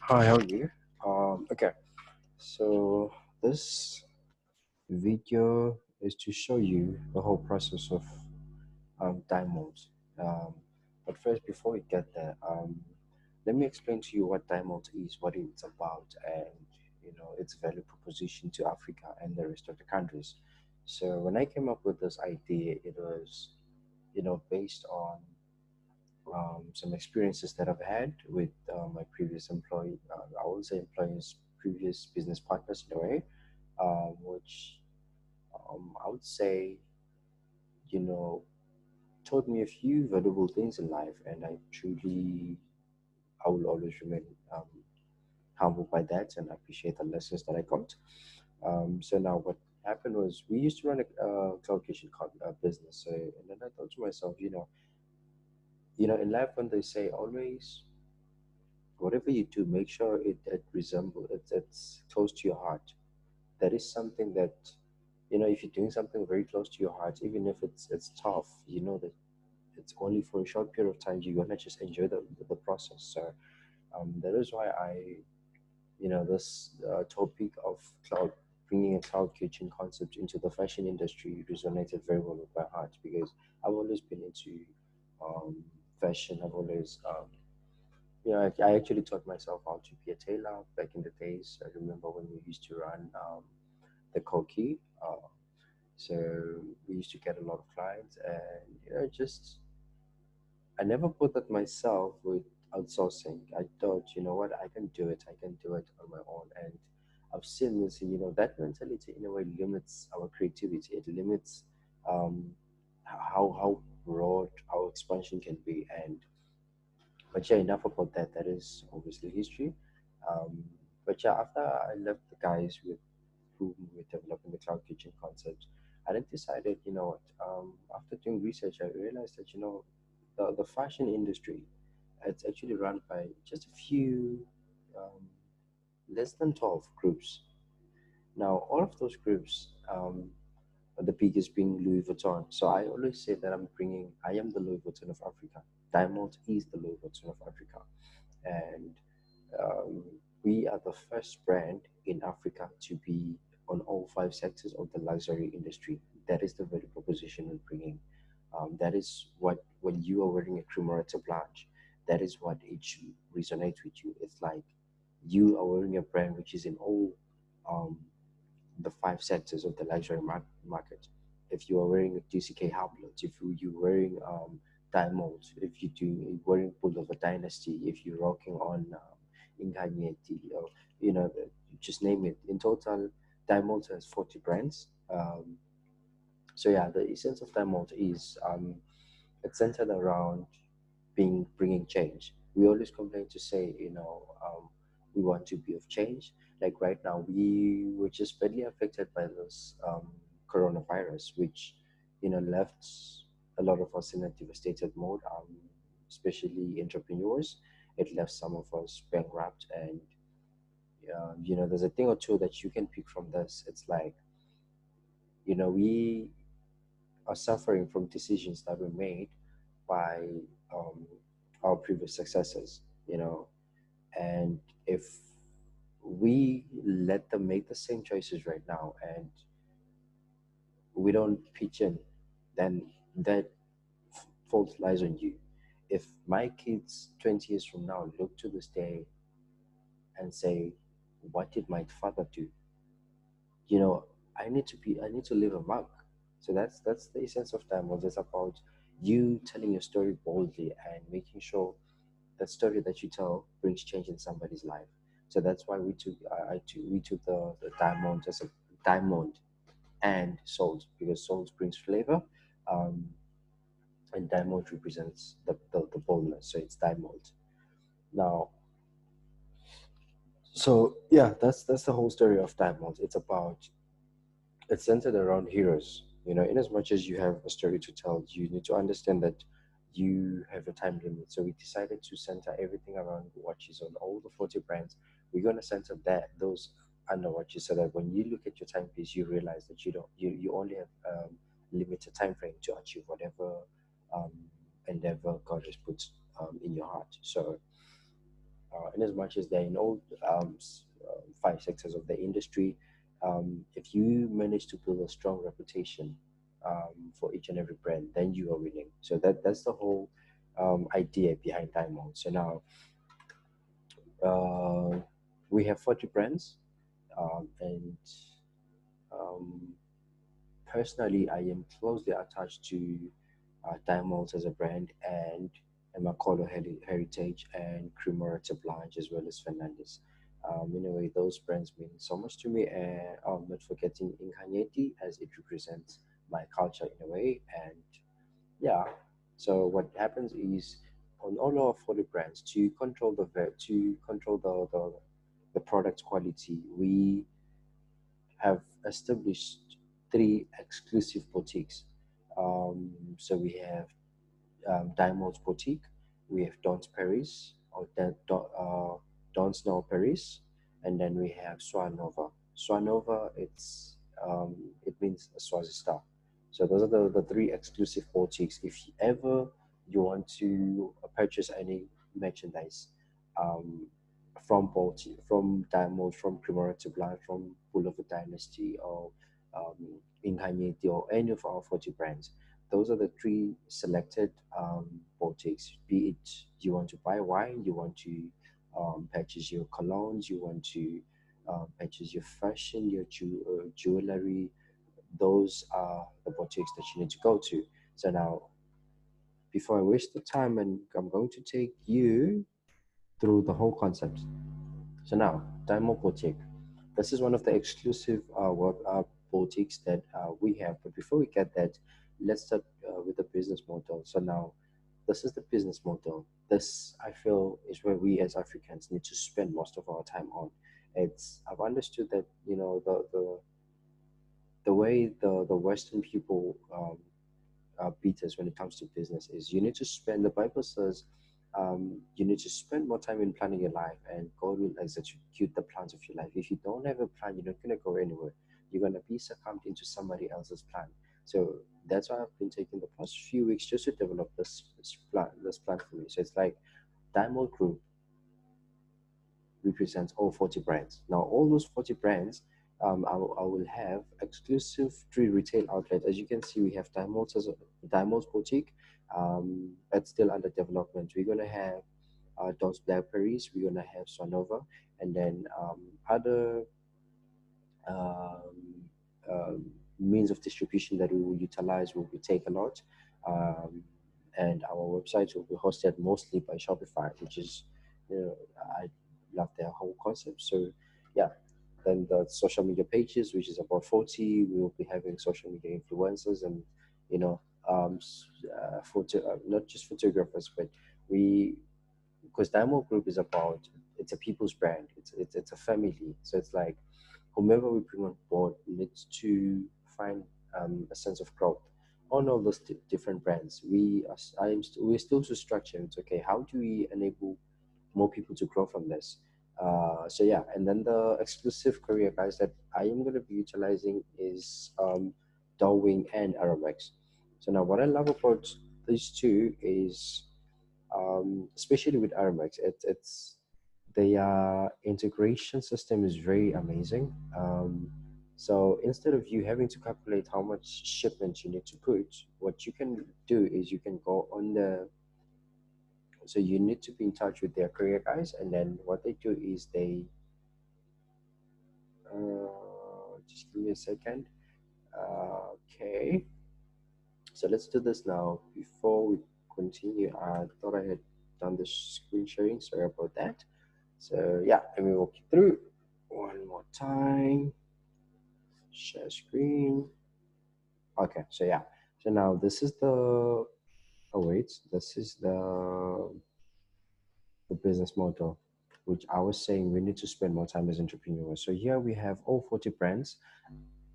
Hi, how are you? Okay, so this video is to show you the whole process of Dymolt. Um, but first, before we get there, let me explain to you what Dymolt is, what it's about, and its value proposition to Africa and the rest of the countries. So when I came up with this idea, it was based on some experiences that I've had with my previous employee. I would say employees, previous business partners in a way, which I would say, you know, taught me a few valuable things in life, and I will always remain um, humbled by that and appreciate the lessons that I got. So now what happened was we used to run a cloud kitchen business. So, and then I thought to myself, in life when they say always whatever you do, make sure it's close to your heart. That is something that, if you're doing something very close to your heart, even if it's tough, you know that it's only for a short period of time. You're gonna just enjoy the process. So that is why this topic of cloud, bringing a cloud kitchen concept into the fashion industry resonated very well with my heart because I've always been into um, fashion. I've always I actually taught myself how to be a tailor back in the days. I remember when we used to run the Koki. So we used to get a lot of clients, and just I never put that myself with outsourcing. I thought, you know what, I can do it. I can do it on my own, and I've seen this. That mentality in a way limits our creativity. It limits um, how broad our expansion can be, and but yeah, enough about that. That is obviously history. Um, but yeah, after I left the guys with whom we were developing the cloud kitchen concept, I then decided, after doing research, I realized that, the fashion industry, it's actually run by just a few, um, less than 12 groups. Now, all of those groups, the biggest being Louis Vuitton. So I always say that I am the Louis Vuitton of Africa. Diamond is the Louis Vuitton of Africa. And um, we are the first brand in Africa to be on all five sectors of the luxury industry. That is the value proposition we're bringing. That is what, when you are wearing a Cremorata Blanche, that is what it should resonate with you. It's like you are wearing a brand which is in all um, the five sectors of the luxury market. If you are wearing a DCK Hamlet, if you're wearing Diamond, if you're wearing Bull of a Dynasty, if you're rocking on Inganyeti, or just name it. In total, Diamond has 40 brands. So yeah, the essence of Diamond is it's centered around bringing change. We always complain to say, we want to be of change. Like right now, we were just badly affected by this coronavirus, which left a lot of us in a devastated mode, especially entrepreneurs. It left some of us bankrupt, and there's a thing or two that you can pick from this. It's like we are suffering from decisions that were made by um, our previous successors, and if we let them make the same choices right now and we don't pitch in, then that fault lies on you. If my kids 20 years from now look to this day and say, what did my father do? you know I need to leave a mark. So that's the essence of Diamonds. It's about you telling your story boldly and making sure that story that you tell brings change in somebody's life. So that's why we took the diamond as a diamond and salt, because salt brings flavor, um, and diamond represents the boldness. So it's diamond. Now, so yeah, that's the whole story of diamond. It's centered around heroes. In as much as you have a story to tell, you need to understand that you have a time limit. So we decided to center everything around watches on all the 40 brands. We're going to center those under watches so that when you look at your timepiece, you realize that you only have limited time frame to achieve whatever um, endeavor God has put in your heart. So in as much as they're in all five sectors of the industry. If you manage to build a strong reputation for each and every brand, then you are winning. So that's the whole idea behind Dymolt. So now uh, we have 40 brands, and um, personally, I am closely attached to Dymolt as a brand and Makolo Heritage and Cremorata Blanche as well as Fernandez. In a way, those brands mean so much to me, and I'm not forgetting Incagneti as it represents my culture in a way. And yeah, so what happens is on all of 40 brands to control to control the product quality, we have established three exclusive boutiques. So we have Diamond's Boutique, we have Don's Paris, or Don's Now Paris, and then we have Swanova. Swanova, it means a Swazi star. So those are the three exclusive boutiques. If ever you want to purchase any merchandise, um, from Balti, from Diamond, from Primera to Blind, from Boulevard Dynasty, or Inhagniti, or any of our 40 brands, those are the three selected boutiques. Be it you want to buy wine, you want to purchase your colognes, you want to purchase your fashion, your jewelry, those are the boutiques that you need to go to. So now, before I waste the time, and I'm going to take you through the whole concept. So now, Dymolt Boutique. This is one of the exclusive work boutiques that we have. But before we get that, let's start with the business model. So now, this is the business model. This, I feel, is where we as Africans need to spend most of our time on. I've understood that, the way the Western people beat us when it comes to business is you need to spend, the Bible says, you need to spend more time in planning your life, and God will execute the plans of your life. If you don't have a plan, you're not going to go anywhere. You're going to be succumbed into somebody else's plan. So that's why I've been taking the past few weeks just to develop this plan for me. So it's like Dymolt Group represents all 40 brands. Now, all those 40 brands, I will have exclusive three retail outlets. As you can see, we have Dymont's Boutique. That's still under development. We're going to have Don's Blackberries. We're going to have Sonova. And then other um, um, means of distribution that we will utilize will be Take a Lot. Um, and our websites will be hosted mostly by Shopify, which is, I love their whole concept. So, yeah. Then the social media pages, which is about 40, we will be having social media influencers and, you know, not just photographers, but we, because Dymolt Group is about, it's a people's brand. It's a family. So it's like whomever we bring on board needs to find a sense of growth on all those different brands. We're still to structure. It's okay. How do we enable more people to grow from this? So yeah, and then the exclusive career guys that I am going to be utilizing is Darwin and Aramex. So now, what I love about these two is, especially with Aramex, it's their integration system is very amazing. So instead of you having to calculate how much shipment you need to put, what you can do is you can go on the, so you need to be in touch with their career guys, and then what they do is they just give me a second. Okay, so let's do this now. Before we continue, I thought I had done the screen sharing. Sorry about that. So yeah, let me walk you through one more time. Share screen. Okay, so yeah. So now this is the, oh wait, this is the business model, which I was saying we need to spend more time as entrepreneurs. So here we have all 40 brands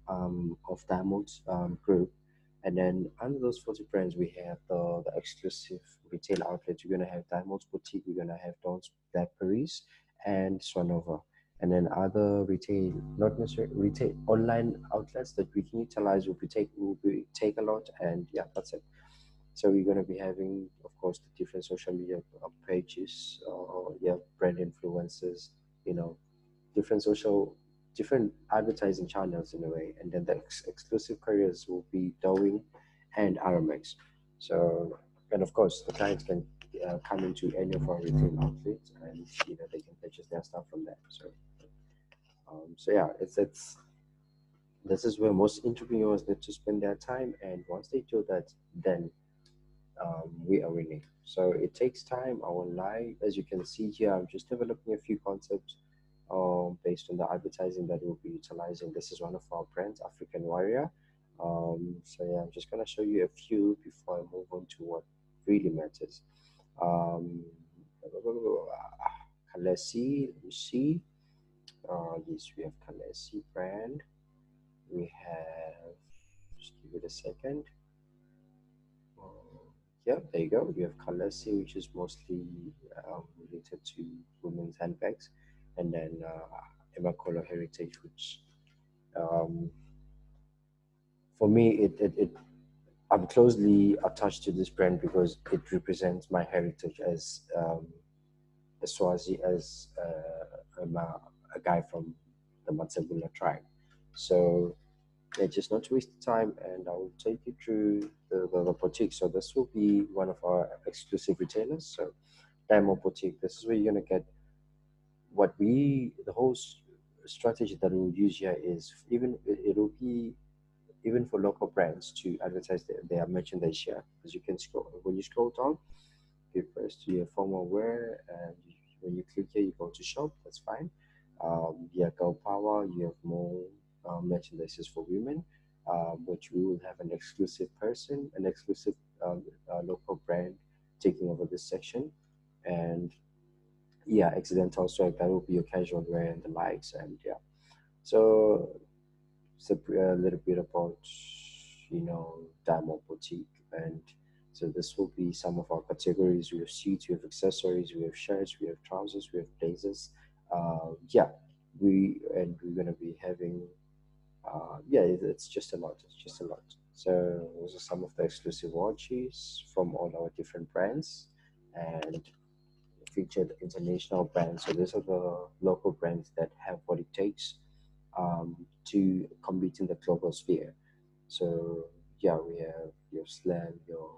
of Diamond Group. And then under those 40 brands, we have the exclusive retail outlets. We're going to have Diamond's Boutique, we're going to have Don's Blackberries and Swanova. And then other retail, not necessarily retail, online outlets that we can utilize will be Take a Lot, and yeah, that's it. So we're going to be having, of course, the different social media pages, yeah, brand influencers, you know, different advertising channels in a way, and then the exclusive careers will be Dowing and RMX. So, and of course, the clients can come into any of our retail outlets, and they can purchase their stuff from there. So yeah, it's this is where most entrepreneurs need to spend their time, and once they do that, then we are winning. So it takes time. I won't lie. As you can see here, I'm just developing a few concepts based on the advertising that we'll be utilizing. This is one of our brands, African Warrior. So yeah, I'm just gonna show you a few before I move on to what really matters. Um, Kalesi, let me see. Yes, we have Kalesi brand. We have, just give it a second. Yeah, there you go. We have Kalesi, which is mostly related to women's handbags, and then Emakolo Heritage, which um, for me, I'm closely attached to this brand because it represents my heritage as a Swazi, as a guy from the Matsebula tribe. So yeah, just not to waste time, and I will take you through the boutique. So this will be one of our exclusive retailers. So Dymolt Boutique, this is where you're gonna get the whole strategy that we'll use here is it'll be even for local brands to advertise their merchandise here. As you can scroll, when you scroll down, you press to your formal wear, and when you click here, you go to shop. That's fine. Yeah, Girl Power, you have more merchandises for women, which we will have an exclusive person, an exclusive local brand taking over this section, and yeah, accidental swag, that will be your casual wear and the likes, and yeah. So it's a little bit about Dymolt Boutique, and so this will be some of our categories. We have suits, we have accessories, we have shirts, we have trousers, we have blazers. Yeah, we're gonna be having yeah, it's just a lot. It's just a lot. So those are some of the exclusive watches from all our different brands, and featured international brands. So these are the local brands that have what it takes to compete in the global sphere. So yeah, we have Slam, your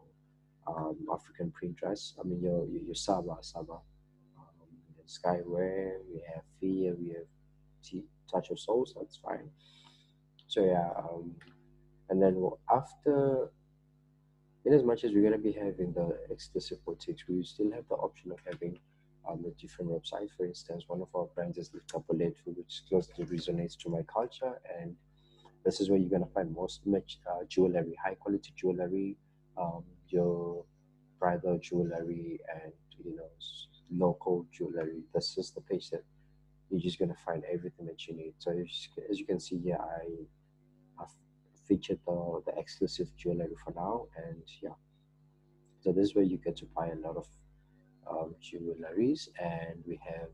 African print dress. I mean your Saba, Skyware. We have Fear. We have Touch of Souls. That's fine. So yeah, and then after, in as much as we're going to be having the exclusive boutiques, we still have the option of having a different website. For instance, one of our brands is Liverpool, which closely resonates to my culture, and this is where you're going to find most much jewelry, high quality jewelry, your bridal jewelry, and local jewelry. This is the page that you're just going to find everything that you need. So as you can see here, I've featured the exclusive jewelry for now, and yeah, so this is where you get to buy a lot of jewelries, and we have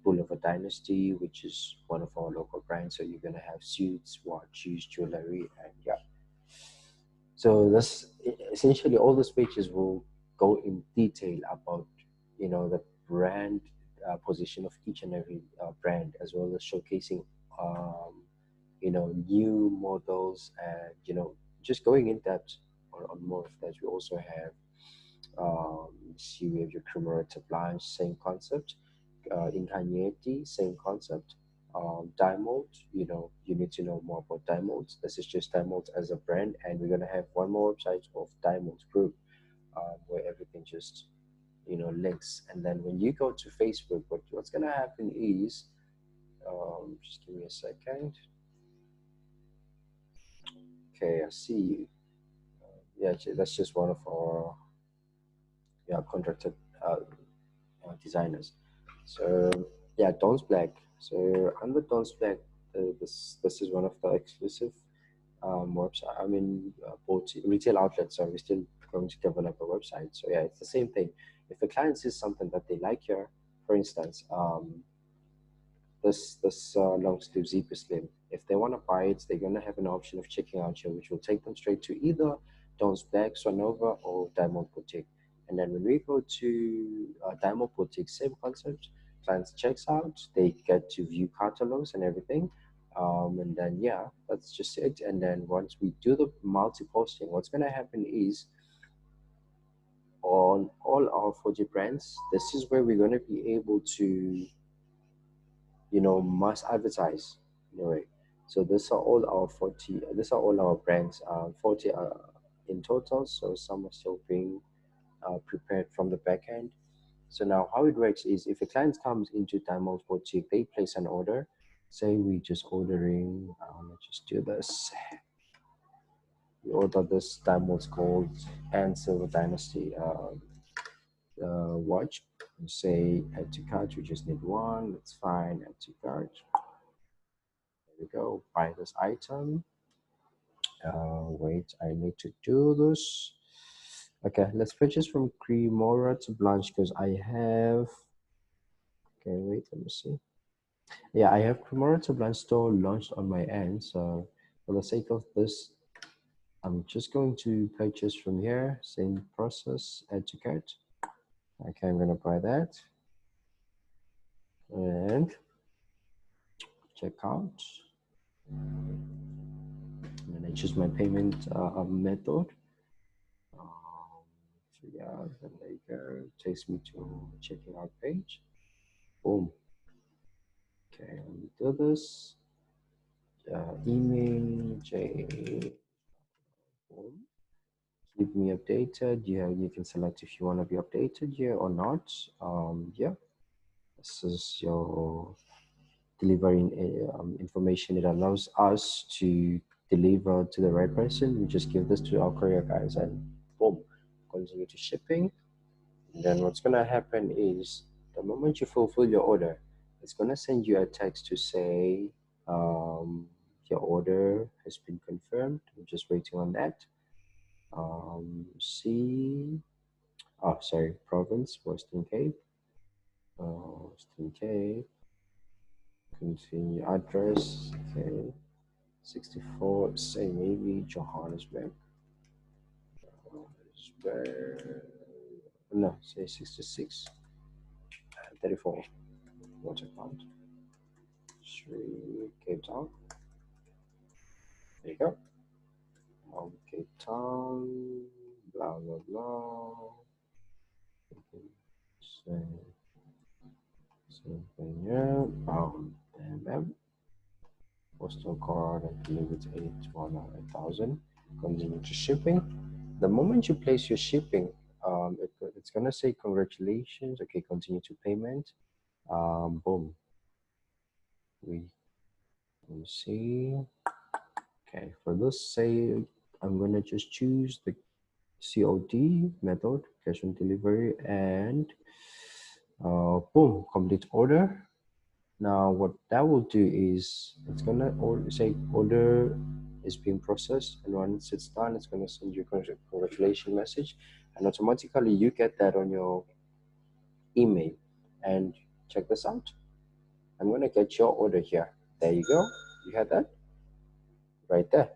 Boulevard Dynasty, which is one of our local brands. So you're gonna have suits, watches, jewelry, and yeah. So that's essentially all those pages will go in detail about the brand position of each and every brand, as well as showcasing new models, and just going in depth on more of that. We also have see, we have your commemorative lines, same concept. Incagneti, same concept. Dymolt, you need to know more about Dymolt. This is just Dymolt as a brand, and we're gonna have one more website of Dymolt Group, where everything just links. And then when you go to Facebook, what's gonna happen is, just give me a second. Okay, I see you. Yeah, that's just one of our contracted designers. So yeah, Don's Black. So under Don's Black, this is one of the exclusive website. I mean, both retail outlets. So we're still going to develop a website. So yeah, it's the same thing. If the client sees something that they like here, for instance, this long sleeve zebra slim, if they want to buy it, they're going to have an option of checking out here, which will take them straight to either Don's Black, Swanova, or Dymolt Boutique. And then when we go to Dymolt Boutique, same concept. Clients checks out, they get to view catalogs and everything. And then yeah, that's just it. And then once we do the multi-posting, what's gonna happen is on all our 40 brands, this is where we're gonna be able to, must advertise in a way. So these are all our 40, these are all our brands, 40 in total. So some are still being prepared from the back end. So now how it works is if a client comes into Dymolt Boutique, they place an order. Say we just ordering, let's just do this. We order this Dymolt Gold and Silver Dynasty watch. Say add to cart, we just need one, that's fine, add to cart. There we go, buy this item. Wait, I need to do this. Okay, let's purchase from Cremora to Blanche because I have, okay, wait, let me see. Yeah, I have Cremora to Blanche store launched on my end. So for the sake of this, I'm just going to purchase from here, same process, add to cart. Okay, I'm gonna buy that and check out. And then I choose my payment method. So yeah, then there you go. Takes me to checking out page. Boom. Okay, let me do this. Email J. Boom. Keep me updated. Yeah, you can select if you want to be updated here or not. Yeah, this is your delivering information. It allows us to deliver to the right person. We just give this to our courier guys and boom, continue to shipping. And then what's gonna happen is the moment you fulfill your order, it's gonna send you a text to say your order has been confirmed. I'm just waiting on that. See, oh sorry, province, Western Cape. Western Cape. Continue address. Okay, 64. Say maybe Johannesburg. Johannesburg. No, say 66. 34. Water count. Cape Town. There you go. Cape Town. Blah blah blah. Okay. Something here. Bam. Postal card. I believe it's 8,000. Continue to shipping. The moment you place your shipping, it's gonna say congratulations. Okay, continue to payment. Boom. Let me see. Okay, for this, say I'm gonna just choose the COD method, cash on delivery, and boom, complete order. Now, what that will do is it's gonna say order is being processed, and once it's done, it's gonna send you a congratulation message, and automatically you get that on your email. And check this out. I'm gonna get your order here. There you go. You had that right there.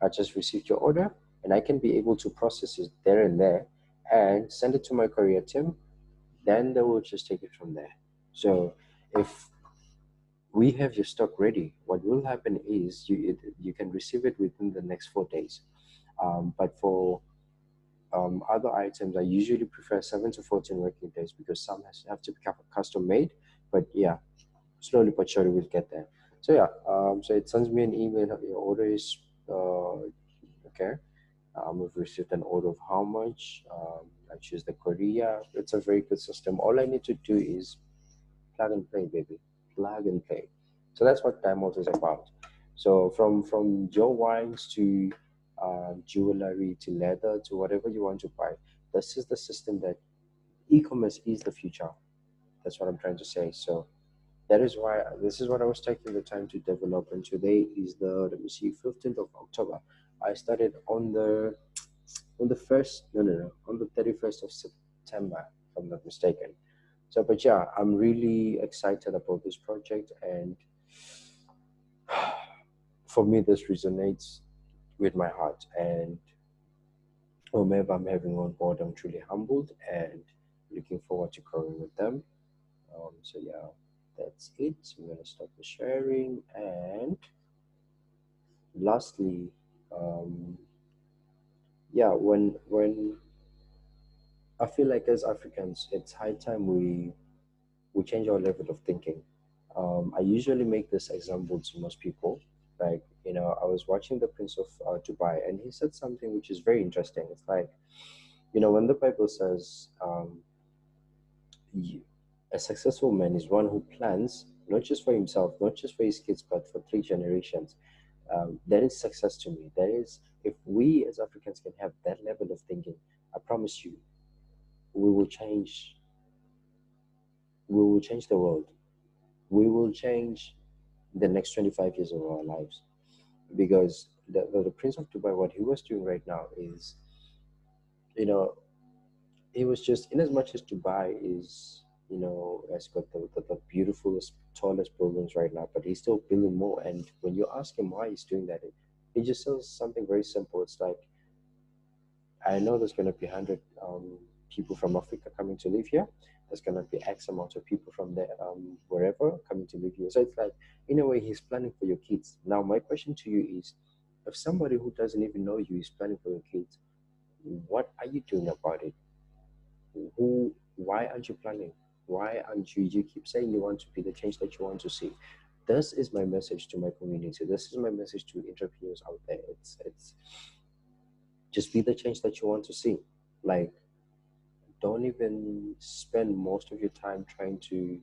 I just received your order, and I can be able to process it there and there, and send it to my courier team. Then they will just take it from there. So if we have your stock ready, what will happen is you can receive it within the next 4 days. But for other items, I usually prefer 7 to 14 working days because some have to be custom made. But yeah, slowly but surely we'll get there. So yeah, so it sends me an email. Your order is okay. We've received an order of how much. I choose the courier. It's a very good system. All I need to do is plug and play, baby. Plug and play. So that's what Dymolt is about. So from your wines to jewelry to leather to whatever you want to buy, this is the system that e-commerce is the future. That's what I'm trying to say. So that is why this is what I was taking the time to develop. And today is the, let me see, 15th of October. I started on the first, no, on the 31st of September, if I'm not mistaken. So, but yeah, I'm really excited about this project, and for me, this resonates with my heart. And whomever I'm having on board, I'm truly humbled and looking forward to growing with them. So yeah, that's it. I'm gonna stop the sharing. And lastly, um, yeah, when I feel like as Africans, it's high time we change our level of thinking. I usually make this example to most people. Like, I was watching the Prince of Dubai, and he said something which is very interesting. It's like, when the Bible says, you, a successful man is one who plans not just for himself, not just for his kids, but for three generations. That is success to me. That is, if we as Africans can have that level of thinking, I promise you, we will change. We will change the world. We will change the next 25 years of our lives, because the Prince of Dubai, what he was doing right now is, you know, he was just, in as much as Dubai is, has got the beautifulest, tallest buildings right now, but he's still building more. And when you ask him why he's doing that, he just says something very simple. It's like, I know there's going to be 100 people from Africa coming to live here. There's going to be X amount of people from there, wherever, coming to live here. So it's like, in a way, he's planning for your kids. Now, my question to you is, if somebody who doesn't even know you is planning for your kids, what are you doing about it? Why aren't you planning? Why aren't you keep saying you want to be the change that you want to see? This is my message to my community. This is my message to entrepreneurs out there. It's just be the change that you want to see. Like, don't even spend most of your time trying to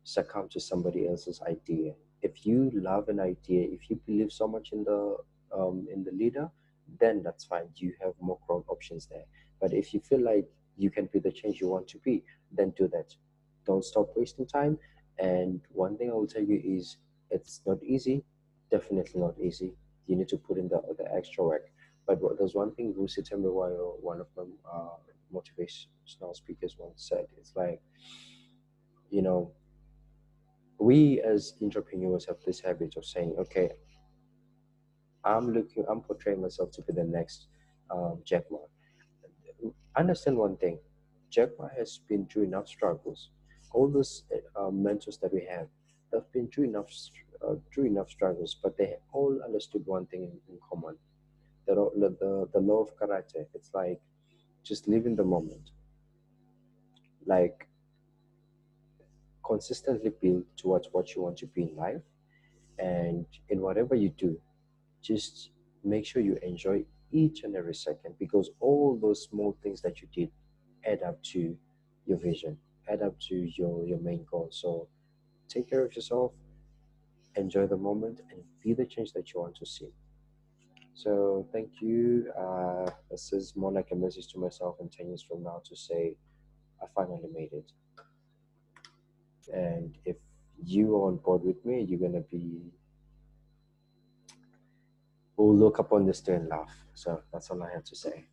succumb to somebody else's idea. If you love an idea, if you believe so much in the leader, then that's fine. You have more growth options there. But if you feel like you can be the change you want to be, then do that. Don't stop wasting time. And one thing I will tell you is, it's not easy. Definitely not easy. You need to put in the extra work. But there's one thing Lucy Tembewayo, one of my motivational speakers, once said. It's like, you know, we as entrepreneurs have this habit of saying, okay, I'm portraying myself to be the next Jack Ma. Understand one thing, Jack Ma has been through enough struggles. All those mentors that we have, they've been through enough struggles, but they all understood one thing in common: the law of character. It's like, just live in the moment, like consistently build towards what you want to be in life, and in whatever you do, just make sure you enjoy each and every second, because all those small things that you did add up to your vision, add up to your main goal. So take care of yourself, enjoy the moment, and be the change that you want to see. So thank you. This is more like a message to myself in 10 years from now, to say I finally made it. And if you are on board with me, you're gonna be, we'll look upon this day and laugh. So that's all I have to say.